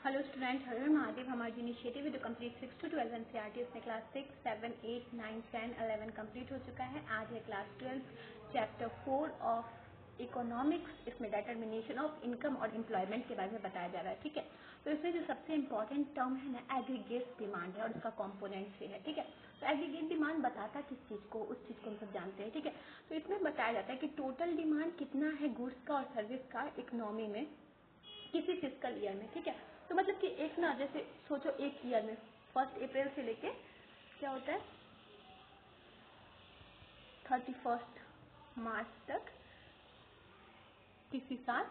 Hello student, हर महादेव। हमारी initiative है जो कंप्लीट 6 to 12 एनसीईआरटी, इसमें क्लास 6, 7, 8, 9, 10, 11 कंप्लीट हो चुका है। आज है क्लास 12 चैप्टर 4 ऑफ इकोनॉमिक्स। इसमें डिटर्मिनेशन ऑफ इनकम और एम्प्लॉयमेंट के बारे में बताया जा रहा है। ठीक है, तो इसमें जो सबसे इंपॉर्टेंट टर्म है ना, एग्रीगेट डिमांड है और उसका कॉम्पोनेंट से है। ठीक है, तो एग्रीगेट डिमांड बताता किस चीज़ को, उस चीज़ को हम सब जानते हैं। ठीक है, तो इसमें बताया जाता है कि टोटल डिमांड कितना है गुड्स का और सर्विस का इकोनॉमी में किसी फिजिकल ईयर में। ठीक है, तो मतलब कि एक ना, जैसे सोचो एक ईयर में 1 अप्रैल से लेके क्या होता है 31 मार्च तक किसी साल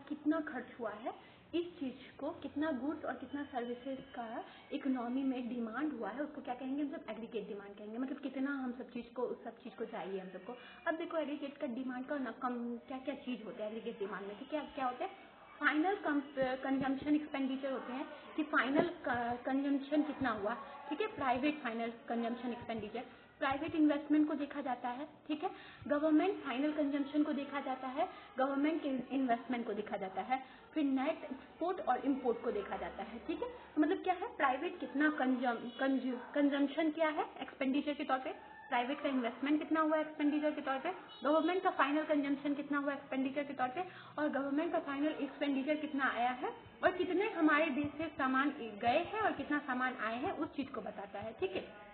कितना खर्च हुआ है, इस चीज को कितना गुड्स और कितना सर्विसेज का इकोनॉमी में डिमांड हुआ है, उसको क्या कहेंगे हम सब, एग्रीगेट डिमांड कहेंगे। मतलब कितना हम सब चीज को, उस सब चीज को चाहिए हम सबको। अब देखो एग्रीगेट का डिमांड का ना कम क्या क्या चीज होता है एग्रीगेट डिमांड में। ठीक है, क्या होता है, फाइनल कंजम्पशन एक्सपेंडिचर होते हैं कि फाइनल कंजम्पशन कितना हुआ। ठीक है, private final consumption expenditure, private investment को देखा जाता है। ठीक है, गवर्नमेंट फाइनल कंजम्पशन को देखा जाता है, गवर्नमेंट इन्वेस्टमेंट को देखा जाता है, फिर नेट एक्सपोर्ट और इंपोर्ट को देखा जाता है। ठीक है, तो मतलब क्या है, प्राइवेट कितना कंजम्पशन क्या है एक्सपेंडिचर के तौर पे, प्राइवेट का इन्वेस्टमेंट कितना हुआ एक्सपेंडिचर के तौर पे, गवर्नमेंट का फाइनल कंजम्पशन कितना हुआ एक्सपेंडिचर के तौर पे, और गवर्नमेंट का फाइनल एक्सपेंडिचर कितना आया है, और कितने हमारे देश से सामान गए हैं और कितना सामान आए हैं, उस चीज को बताता है। ठीक है,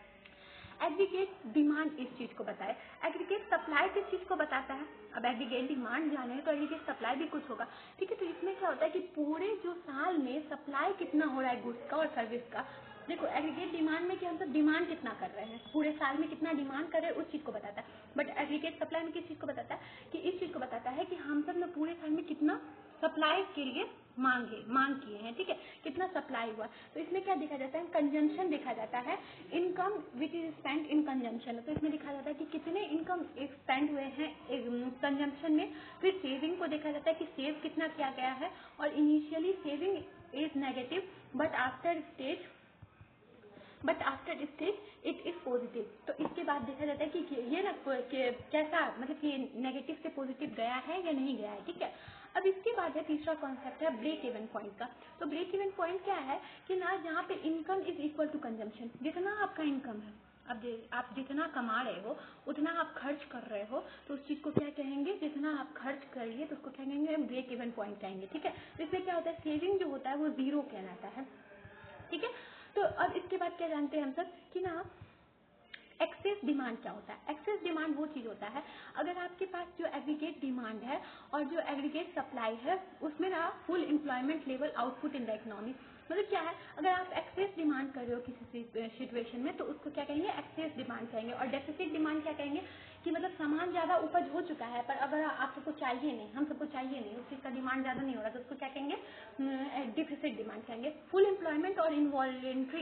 एग्रीगेट डिमांड इस चीज को बताए। एग्रीगेट सप्लाई किस चीज को बताता है। अब एग्रीगेट डिमांड जाने तो एग्रीगेट सप्लाई भी कुछ होगा। ठीक है, तो इसमें क्या होता है कि पूरे जो साल में सप्लाई कितना हो रहा है गुड्स का और सर्विस का। देखो एग्रीगेट डिमांड में क्या हम सब डिमांड कितना कर रहे हैं, पूरे साल में कितना डिमांड कर रहे हैं, उस चीज को बताता है। बट एग्रीगेट सप्लाई में किस चीज को बताता है, कि इस चीज को बताता है कि हम सब ने पूरे साल में कितना सप्लाई के लिए मांग किए हैं। ठीक है, कितना सप्लाई हुआ। तो इसमें क्या देखा जाता है, कंजम्पशन देखा जाता है, income which is spend in consumption. तो इसमें देखा जाता है कि कितने इनकम स्पेंड हुए हैं कंजम्पशन में। फिर सेविंग को देखा जाता है कि सेव कितना किया गया है, और initially saving is negative but after stage it is positive. तो इसके बाद देखा जाता है कि ये ना कैसा, मतलब कि नेगेटिव से पॉजिटिव गया है या नहीं गया है। ठीक है, अब इसके बाद है तीसरा कॉन्सेप्ट है ब्रेक इवन पॉइंट का। तो ब्रेक इवन पॉइंट क्या है कि ना, जहाँ पे income is equal to consumption, जितना आपका इनकम है, अब आप जितना कमा रहे हो उतना आप खर्च कर रहे हो, तो उस चीज को क्या कहेंगे, जितना आप खर्च करिए तो उसको क्या कहेंगे, ब्रेक इवन पॉइंट कहेंगे। ठीक है, इसमें क्या होता है, सेविंग जो होता है वो 0 कहलाता है। ठीक है, तो अब इसके बाद क्या जानते हैं हम सब कि ना, एक्सेस डिमांड क्या होता है। एक्सेस डिमांड वो चीज होता है, अगर आपके पास जो एग्रीगेट डिमांड है और जो एग्रीगेट सप्लाई है, उसमें ना full employment level output in the economy. मतलब क्या है, अगर आप एक्सेस डिमांड कर रहे हो किसी सिचुएशन में, तो उसको क्या कहेंगे, एक्सेस डिमांड कहेंगे। और डेफिसिट डिमांड क्या कहेंगे, कि मतलब सामान ज्यादा उपज हो चुका है पर अगर आप सबको चाहिए नहीं, हम सबको चाहिए नहीं, उस चीज का डिमांड ज्यादा नहीं हो रहा, तो उसको क्या कहेंगे, डिफिसिट डिमांड कहेंगे। फुल एम्प्लॉयमेंट और इनवॉलेंट्री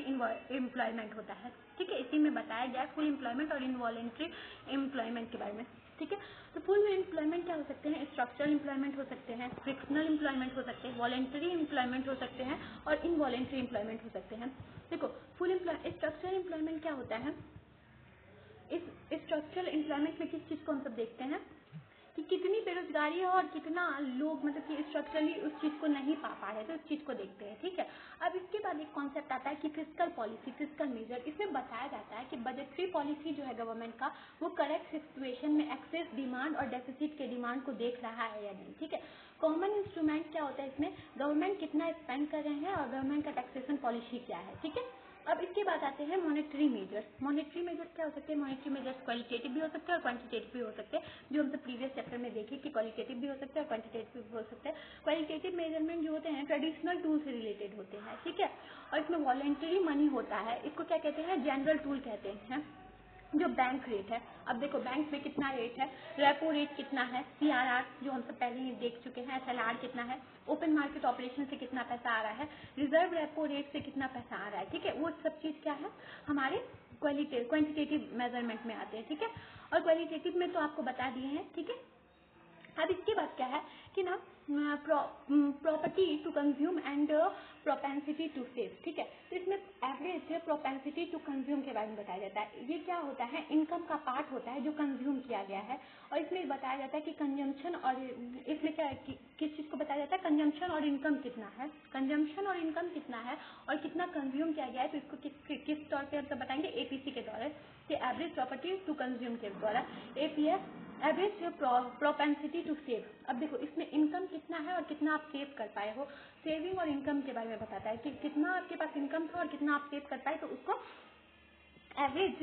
एम्प्लॉयमेंट होता है। ठीक है, इसी में बताया गया फुल एम्प्लॉयमेंट और इनवॉलेंट्री एम्प्लॉयमेंट के बारे में। ठीक है, तो फुल एम्प्लॉयमेंट क्या हो सकते हैं, स्ट्रक्चरल एम्प्लॉयमेंट हो सकते हैं, फ्रिक्शनल एम्प्लॉयमेंट हो सकते हैं, वॉलेंटरी एम्प्लॉयमेंट हो सकते हैं, और इनवॉलेंट्री एम्प्लॉयमेंट हो सकते हैं। देखो फुल स्ट्रक्चरल एम्प्लॉयमेंट क्या होता है, इस स्ट्रक्चरल एम्प्लॉयमेंट में किस चीज को हम सब देखते हैं, कि कितनी बेरोजगारी है और कितना लोग मतलब कि स्ट्रक्चरली उस चीज को नहीं पा रहे, तो उस चीज को देखते हैं। ठीक है, अब इसके बाद एक कॉन्सेप्ट आता है कि फिस्कल पॉलिसी, फिस्कल मेजर। इसमें बताया जाता है कि बजटरी पॉलिसी जो है गवर्नमेंट का, वो करेक्ट सिचुएशन में एक्सेस डिमांड और डेफिसिट के डिमांड को देख रहा है या नहीं। ठीक है, कॉमन इंस्ट्रूमेंट क्या होता है इसमें, गवर्नमेंट कितना स्पेंड कर रहे हैं और गवर्नमेंट का टैक्सेशन पॉलिसी क्या है। ठीक है, अब इसके बाद आते हैं मॉनेटरी मेजर्स। मॉनेटरी मेजर्स क्या हो सकते हैं, मॉनेटरी मेजर्स क्वालिटेटिव भी हो सकते हैं और क्वांटिटेटिव भी हो सकते हैं, जो हम सब प्रीवियस चैप्टर में देखे कि क्वालिटेटिव भी हो सकते हैं और क्वांटिटेटिव भी हो सकते हैं। क्वालिटेटिव मेजरमेंट जो होते हैं ट्रेडिशनल टूल से रिलेटेड होते हैं। ठीक है, और इसमें वॉलेंटरी मनी होता है, इसको क्या कहते हैं, जनरल टूल कहते हैं। जो बैंक रेट है, अब देखो बैंक में कितना रेट है, रेपो रेट कितना है, सीआरआर जो हम सब पहले ही देख चुके हैं, एसएलआर कितना है, ओपन मार्केट ऑपरेशन से कितना पैसा आ रहा है, रिजर्व रेपो रेट से कितना पैसा आ रहा है। ठीक है, वो सब चीज क्या है, हमारे क्वांटिटेटिव मेजरमेंट में आते हैं। ठीक है, और क्वालिटेटिव में तो आपको बता दिए हैं। ठीक है, अब इसके बाद क्या है कि ना property to consume and propensity to save, ठीक है। तो इसमें एवरेज प्रोपेंसिटी टू कंज्यूम के बारे में बताया जाता है। ये क्या होता है, इनकम का पार्ट होता है जो कंज्यूम किया गया है, और इसमें बताया जाता है कि कंजम्पशन, और इसमें क्या है कि किस चीज़ को बताया जाता है, कंजम्पशन और इनकम कितना है, कंजम्पशन और इनकम कितना है और कितना कंज्यूम किया गया है। तो इसको किस तौर पर हम बताएंगे, एपीसी के द्वारा, कि एवरेज प्रॉपर्टी टू कंज्यूम के द्वारा, APS average propensity to save. अब देखो इसमें इनकम कितना है और कितना आप सेव कर पाए हो, सेविंग और इनकम के बारे में बताता है कि कितना आपके पास इनकम था और कितना आप सेव कर पाए, तो उसको average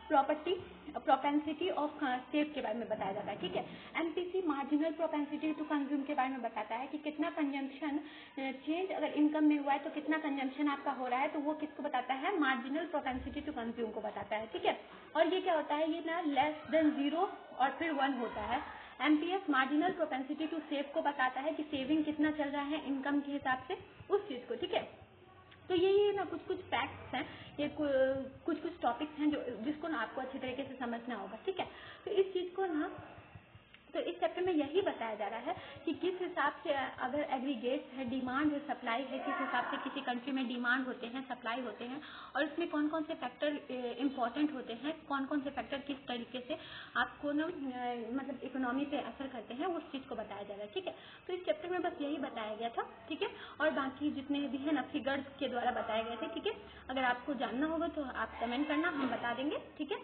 property propensity of save के बारे में बताया जाता है, ठीक है। MPC marginal propensity to consume के बारे में बताता है कि कितना कंजम्पशन चेंज अगर इनकम में हुआ है तो कितना कंजम्पशन आपका हो रहा है, तो वो किसको बताता है, मार्जिनल प्रोपेंसिटी टू कंज्यूम को बताता है, ठीक है। और ये क्या होता है, ये ना लेस देन 0 और फिर 1 होता है। MPS marginal propensity to save को बताता है कि सेविंग कितना चल रहा है इनकम के हिसाब से उस चीज़ को, ठीक है। तो ये ना कुछ कुछ फैक्ट्स हैं, ये कुछ कुछ टॉपिक्स हैं जो जिसको ना आपको अच्छी तरीके से समझना होगा, ठीक है। तो इस चीज़ को ना, तो इस चैप्टर में यही बताया जा रहा है कि किस हिसाब से अगर एग्रीगेट्स है, डिमांड है, सप्लाई है, किस हिसाब से किसी कंट्री में डिमांड होते हैं, सप्लाई होते हैं, और इसमें कौन कौन से फैक्टर इम्पॉर्टेंट होते हैं, कौन कौन से फैक्टर किस तरीके से आपको ना मतलब इकोनॉमी पे असर करते हैं, उस चीज़ को बताया जा रहा है, ठीक है। तो इस चैप्टर में बस यही बताया गया था, ठीक है। और बाकी जितने भी हैं ना फिगर्स के द्वारा बताए गए थे, ठीक है। अगर आपको जानना होगा तो आप कमेंट करना, हम बता देंगे, ठीक है।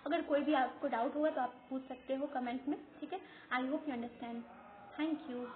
अगर कोई भी आपको डाउट होगा तो आप पूछ सकते हो कमेंट में, ठीक है। I hope you understand. Thank you.